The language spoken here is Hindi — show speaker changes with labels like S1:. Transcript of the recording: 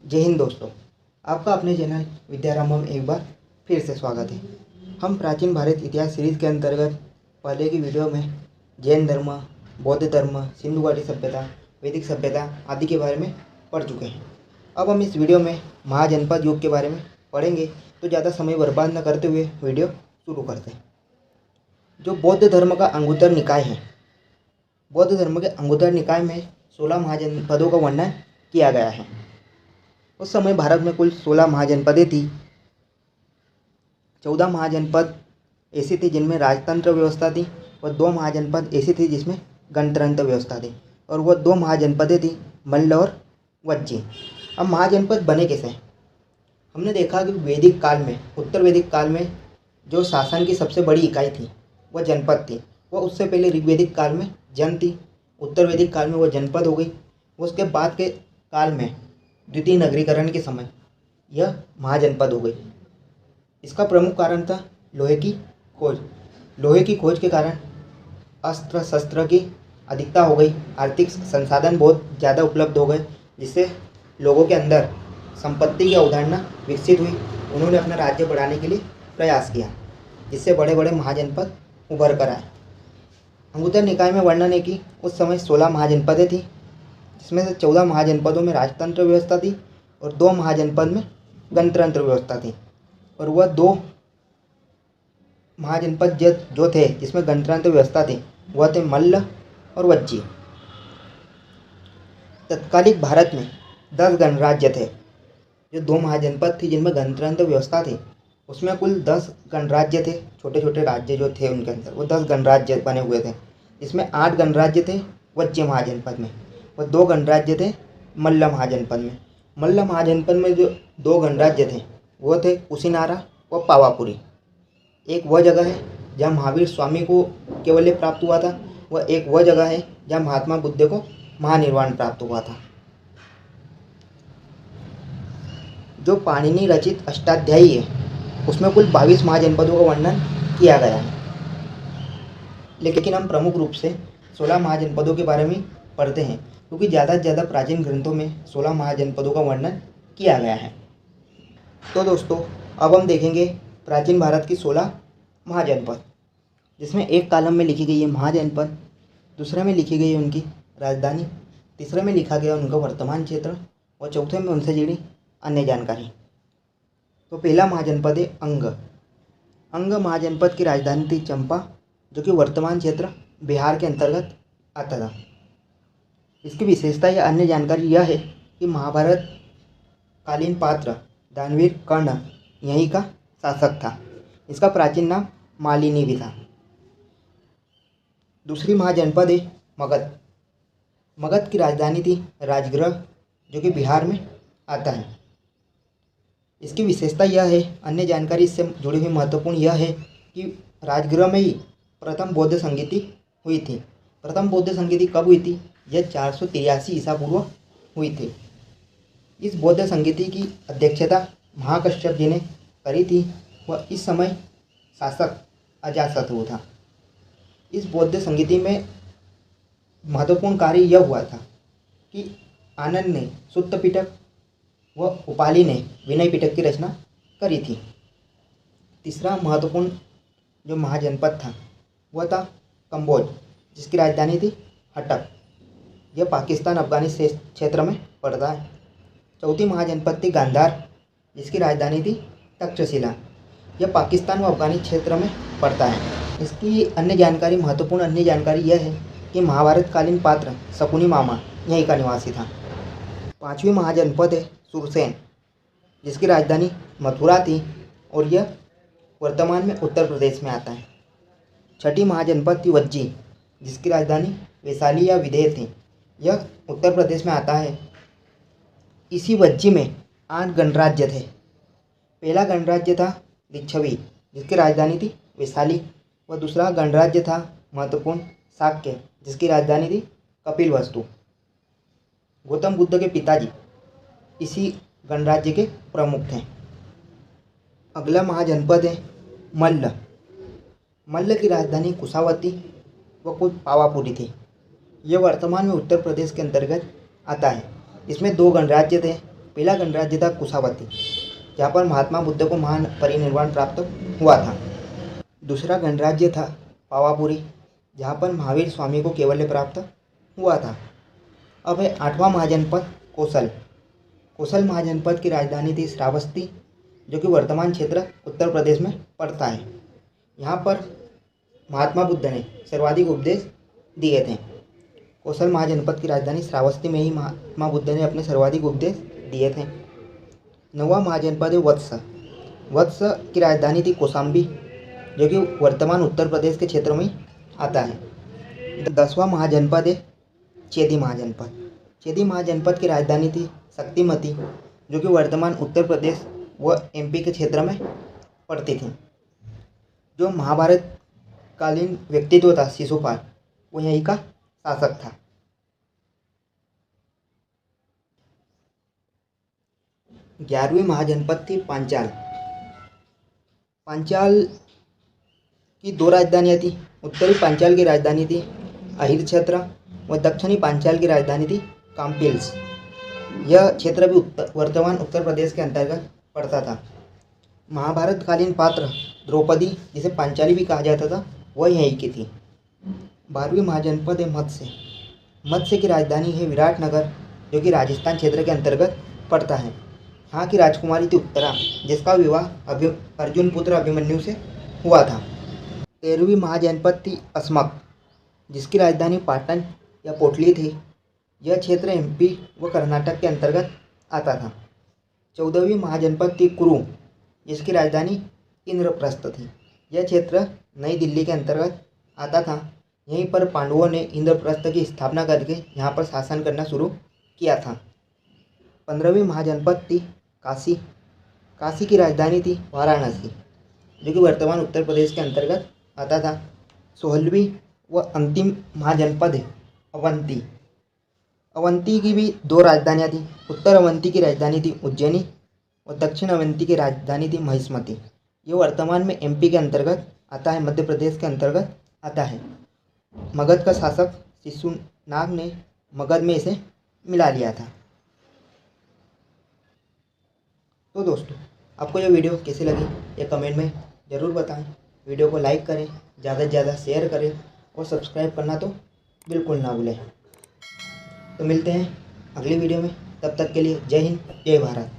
S1: जय हिंद दोस्तों। आपका अपने चैनल विद्यारंभम में एक बार फिर से स्वागत है। हम प्राचीन भारत इतिहास सीरीज के अंतर्गत पहले की वीडियो में जैन धर्म, बौद्ध धर्म, सिंधु घाटी सभ्यता, वैदिक सभ्यता आदि के बारे में पढ़ चुके हैं। अब हम इस वीडियो में महाजनपद युग के बारे में पढ़ेंगे, तो ज़्यादा समय बर्बाद न करते हुए वीडियो शुरू करते हैं। जो बौद्ध धर्म का अंगुत्तर निकाय है, बौद्ध धर्म के अंगुत्तर निकाय में 16 महाजनपदों का वर्णन किया गया है। उस समय भारत में कुल 16 महाजनपदें थी। 14 महाजनपद ऐसी थी जिनमें राजतंत्र व्यवस्था थी और 2 महाजनपद ऐसी थी जिसमें गणतंत्र व्यवस्था थी, और वह 2 महाजनपदें थी मल्ल और वज्जी। अब महाजनपद बने कैसे? हमने देखा कि वैदिक काल में, उत्तर वैदिक काल में जो शासन की सबसे बड़ी इकाई थी वह जनपद थी। वह उससे पहले ऋग्वैदिक काल में जन थी, उत्तर वैदिक काल में वह जनपद हो गई। उसके बाद के काल में द्वितीय नगरीकरण के समय यह महाजनपद हो गई। इसका प्रमुख कारण था लोहे की खोज। लोहे की खोज के कारण अस्त्र शस्त्र की अधिकता हो गई, आर्थिक संसाधन बहुत ज़्यादा उपलब्ध हो गए, जिससे लोगों के अंदर संपत्ति की अवधारणा विकसित हुई। उन्होंने अपना राज्य बढ़ाने के लिए प्रयास किया, जिससे बड़े बड़े महाजनपद उभर कर आए। अंगुत्तर निकाय में वर्णन है कि उस समय 16 महाजनपदें थी, जिसमें से 14 महाजनपदों में राजतंत्र व्यवस्था थी और 2 महाजनपद में गणतंत्र व्यवस्था थी। और वह 2 महाजनपद जो थे जिसमें गणतंत्र व्यवस्था थी वह थे मल्ल और वज्जी। तत्कालिक भारत में 10 गणराज्य थे। जो 2 महाजनपद थी जिनमें गणतंत्र व्यवस्था थी, उसमें कुल 10 गणराज्य थे। छोटे छोटे राज्य जो थे उनके अंदर वो 10 गणराज्य बने हुए थे, जिसमें 8 गणराज्य थे वज्जी महाजनपद में और 2 गणराज्य थे मल्ल महाजनपद में। मल्ल महाजनपद में जो 2 गणराज्य थे वो थे कुशीनारा व पावापुरी। एक वह जगह है जहाँ महावीर स्वामी को कैवल्य प्राप्त हुआ था, वह एक वह जगह है जहाँ महात्मा बुद्ध को महानिर्वाण प्राप्त हुआ था। जो पाणिनि रचित अष्टाध्यायी है उसमें कुल 22 महाजनपदों का वर्णन किया गया है, लेकिन हम प्रमुख रूप से 16 महाजनपदों के बारे में पढ़ते हैं, क्योंकि ज़्यादा से ज़्यादा प्राचीन ग्रंथों में 16 महाजनपदों का वर्णन किया गया है। तो दोस्तों, अब हम देखेंगे प्राचीन भारत की 16 महाजनपद, जिसमें एक कॉलम में लिखी गई है महाजनपद, दूसरे में लिखी गई है उनकी राजधानी, तीसरे में लिखा गया उनका वर्तमान क्षेत्र और चौथे में उनसे जुड़ी अन्य जानकारी। तो पहला महाजनपद है अंग। अंग महाजनपद की राजधानी थी चंपा, जो कि वर्तमान क्षेत्र बिहार के अंतर्गत आता था। इसकी विशेषता या अन्य जानकारी यह है कि महाभारत कालीन पात्र दानवीर कर्ण यहीं का शासक था। इसका प्राचीन नाम मालिनी भी था। दूसरी महाजनपद है मगध। मगध की राजधानी थी राजगृह, जो कि बिहार में आता है। इसकी विशेषता यह है, अन्य जानकारी इससे जुड़ी हुई महत्वपूर्ण यह है कि राजगृह में ही प्रथम बौद्ध संगीति हुई थी। प्रथम बौद्ध संगीति कब हुई थी? यह 483 ईसा पूर्व हुई थी। इस बौद्ध संगीति की अध्यक्षता महाकश्यप जी ने करी थी। वह इस समय शासक अजातशत्रु था। इस बौद्ध संगीति में महत्वपूर्ण कार्य यह हुआ था कि आनंद ने सुत्त पिटक व उपाली ने विनय पिटक की रचना करी थी। तीसरा महत्वपूर्ण जो महाजनपद था वह था कंबोज, जिसकी राजधानी थी हटक। यह पाकिस्तान अफगानिस्तान क्षेत्र में पड़ता है। चौथी महाजनपद थी गांधार, जिसकी राजधानी थी तक्षशिला। यह पाकिस्तान व अफगानी क्षेत्र में पड़ता है। इसकी अन्य जानकारी, महत्वपूर्ण अन्य जानकारी यह है कि महाभारत कालीन पात्र शकुनी मामा यहीं का निवासी था। पांचवी महाजनपद है सुरसेन, जिसकी राजधानी मथुरा थी और यह वर्तमान में उत्तर प्रदेश में आता है। छठी महाजनपद थी वज्जी, जिसकी राजधानी वैशाली या विदेह थी। यह उत्तर प्रदेश में आता है। इसी वज्जी में 8 गणराज्य थे। पहला गणराज्य था लिच्छवी, जिसकी राजधानी थी वैशाली, व दूसरा गणराज्य था महत्वपूर्ण शाक्य, जिसकी राजधानी थी कपिलवस्तु। गौतम बुद्ध के पिताजी इसी गणराज्य के प्रमुख थे। अगला महाजनपद है मल्ल। मल्ल की राजधानी कुशावती व कुछ पावापुरी थी। यह वर्तमान में उत्तर प्रदेश के अंतर्गत आता है। इसमें 2 गणराज्य थे, पहला गणराज्य था कुशावती, जहाँ पर महात्मा बुद्ध को महान परिनिर्वाण प्राप्त हुआ था। दूसरा गणराज्य था पावापुरी, जहाँ पर महावीर स्वामी को कैवल्य प्राप्त हुआ था। अब है 8वां महाजनपद कौशल। कौशल महाजनपद की राजधानी थी श्रावस्ती, जो कि वर्तमान क्षेत्र उत्तर प्रदेश में पड़ता है। यहाँ पर महात्मा बुद्ध ने सर्वाधिक उपदेश दिए थे। कौशल महाजनपद की राजधानी श्रावस्ती में ही महात्मा बुद्ध ने अपने सर्वाधिक उपदेश दिए थे। 9वां महाजनपद है वत्स। वत्स की राजधानी थी कौशाम्बी, जो कि वर्तमान उत्तर प्रदेश के क्षेत्र में आता है। 10वां महाजनपद है चेदी महाजनपद। चेदी महाजनपद की राजधानी थी शक्तिमती, जो कि वर्तमान उत्तर प्रदेश व एमपी के क्षेत्र में पड़ती थी। जो महाभारत कालीन व्यक्तित्व था शिशुपाल, वो यहीं का शासक था। 11वीं महाजनपद थी पांचाल। पांचाल की 2 राजधानियाँ थी। उत्तरी पांचाल की राजधानी थी अहिर क्षेत्र व दक्षिणी पांचाल की राजधानी थी काम्पिल्स। यह क्षेत्र भी वर्तमान उत्तर प्रदेश के अंतर्गत पड़ता था। महाभारत कालीन पात्र द्रौपदी, जिसे पांचाली भी कहा जाता था, वह यहीं की थी। 12वीं महाजनपद है मत्स्य। मत्स्य की राजधानी है विराटनगर, जो कि राजस्थान क्षेत्र के अंतर्गत पड़ता है। यहाँ की राजकुमारी थी उत्तरा, जिसका विवाह अर्जुन पुत्र अभिमन्यु से हुआ था। 13वीं महाजनपद थी अस्मक, जिसकी राजधानी पाटन या पोटली थी। यह क्षेत्र एमपी व कर्नाटक के अंतर्गत आता था। 14वीं महाजनपद थी कुरु, जिसकी राजधानी इंद्रप्रस्थ थी। यह क्षेत्र नई दिल्ली के अंतर्गत आता था। यहीं पर पांडवों ने इंद्रप्रस्थ की स्थापना करके यहाँ पर शासन करना शुरू किया था। 15वीं महाजनपद थी काशी। काशी की राजधानी थी वाराणसी, जो कि वर्तमान उत्तर प्रदेश के अंतर्गत आता था। 16वीं व अंतिम महाजनपद है अवंती। अवंती की भी 2 राजधानियाँ थी। उत्तर अवंती की राजधानी थी उज्जैनी और दक्षिण अवंती की राजधानी थी महिष्मती। ये वर्तमान में एमपी के अंतर्गत आता है, मध्य प्रदेश के अंतर्गत आता है। मगध का शासक शिशुनाग ने मगध में इसे मिला लिया था। तो दोस्तों, आपको यह वीडियो कैसी लगी ये कमेंट में ज़रूर बताएं। वीडियो को लाइक करें, ज़्यादा से ज़्यादा शेयर करें और सब्सक्राइब करना तो बिल्कुल ना भूलें। तो मिलते हैं अगली वीडियो में, तब तक के लिए जय हिंद, जय भारत।